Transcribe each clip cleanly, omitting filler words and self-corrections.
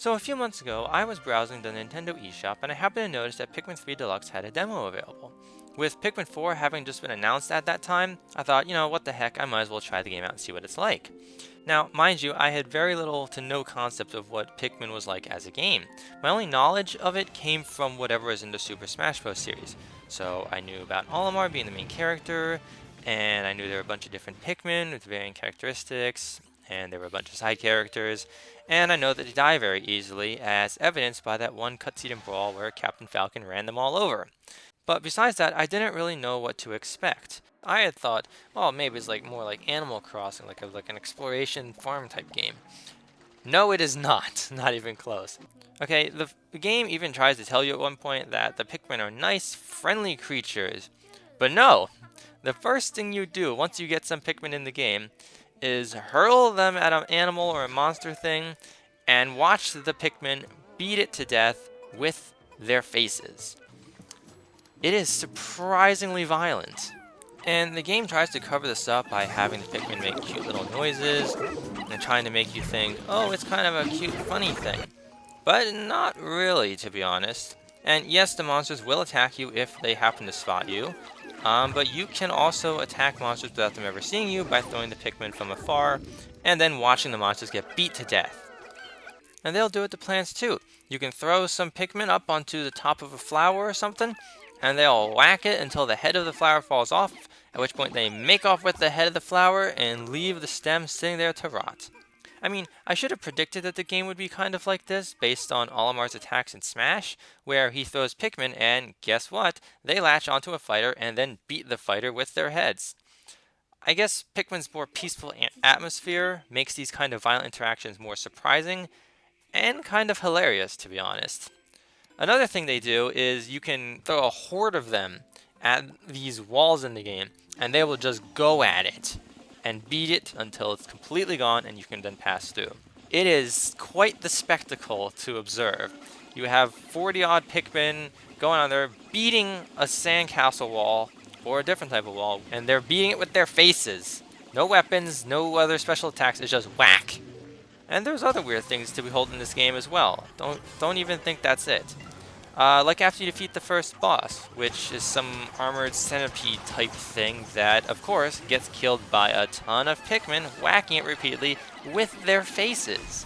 So a few months ago, I was browsing the Nintendo eShop and I happened to notice that Pikmin 3 Deluxe had a demo available. With Pikmin 4 having just been announced at that time, I thought, what the heck, I might as well try the game out and see what it's like. Now, mind you, I had very little to no concept of what Pikmin was like as a game. My only knowledge of it came from whatever is in the Super Smash Bros. Series. So I knew about Olimar being the main character, and I knew there were a bunch of different Pikmin with varying characteristics, and there were a bunch of side characters, and I know that they die very easily, as evidenced by that one cutscene in Brawl where Captain Falcon ran them all over. But besides that, I didn't really know what to expect. I had thought, well, maybe it's more like Animal Crossing, like an exploration farm type game. No, it is not. Not even close. Okay, the game even tries to tell you at one point that the Pikmin are nice, friendly creatures. But no! The first thing you do once you get some Pikmin in the game is hurl them at an animal or a monster thing and watch the Pikmin beat it to death with their faces. It is surprisingly violent. And the game tries to cover this up by having the Pikmin make cute little noises and trying to make you think, oh, it's kind of a cute, funny thing. But not really, to be honest. And yes, the monsters will attack you if they happen to spot you. But you can also attack monsters without them ever seeing you by throwing the Pikmin from afar and then watching the monsters get beat to death. And they'll do it to plants too. You can throw some Pikmin up onto the top of a flower or something, and they'll whack it until the head of the flower falls off, at which point they make off with the head of the flower and leave the stem sitting there to rot. I mean, I should have predicted that the game would be kind of like this, based on Olimar's attacks in Smash, where he throws Pikmin and, guess what, they latch onto a fighter and then beat the fighter with their heads. I guess Pikmin's more peaceful atmosphere makes these kind of violent interactions more surprising, and kind of hilarious, to be honest. Another thing they do is you can throw a horde of them at these walls in the game, and they will just go at it and beat it until it's completely gone and you can then pass through. It is quite the spectacle to observe. You have 40 odd Pikmin going on there beating a sandcastle wall or a different type of wall, and they're beating it with their faces. No weapons, no other special attacks, it's just whack. And there's other weird things to behold in this game as well. Don't even think that's it. Like after you defeat the first boss, which is some armored centipede type thing that, of course, gets killed by a ton of Pikmin whacking it repeatedly with their faces.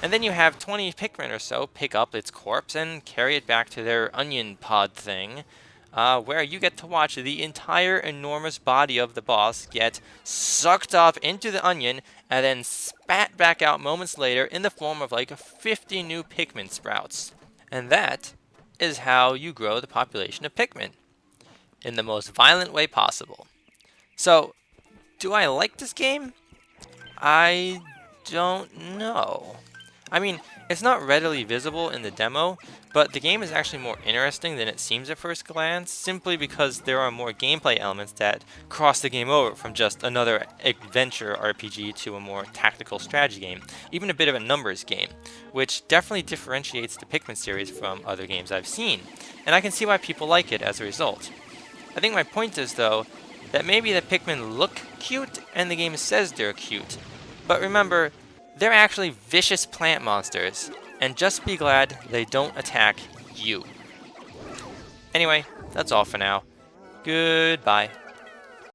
And then you have 20 Pikmin or so pick up its corpse and carry it back to their onion pod thing, where you get to watch the entire enormous body of the boss get sucked up into the onion and then spat back out moments later in the form of like 50 new Pikmin sprouts. And that is how you grow the population of Pikmin, in the most violent way possible. So, do I like this game? I don't know. I mean, it's not readily visible in the demo, but the game is actually more interesting than it seems at first glance, simply because there are more gameplay elements that cross the game over from just another adventure RPG to a more tactical strategy game, even a bit of a numbers game, which definitely differentiates the Pikmin series from other games I've seen, and I can see why people like it as a result. I think my point is, though, that maybe the Pikmin look cute and the game says they're cute, but remember, they're actually vicious plant monsters, and just be glad they don't attack you. Anyway, that's all for now. Goodbye.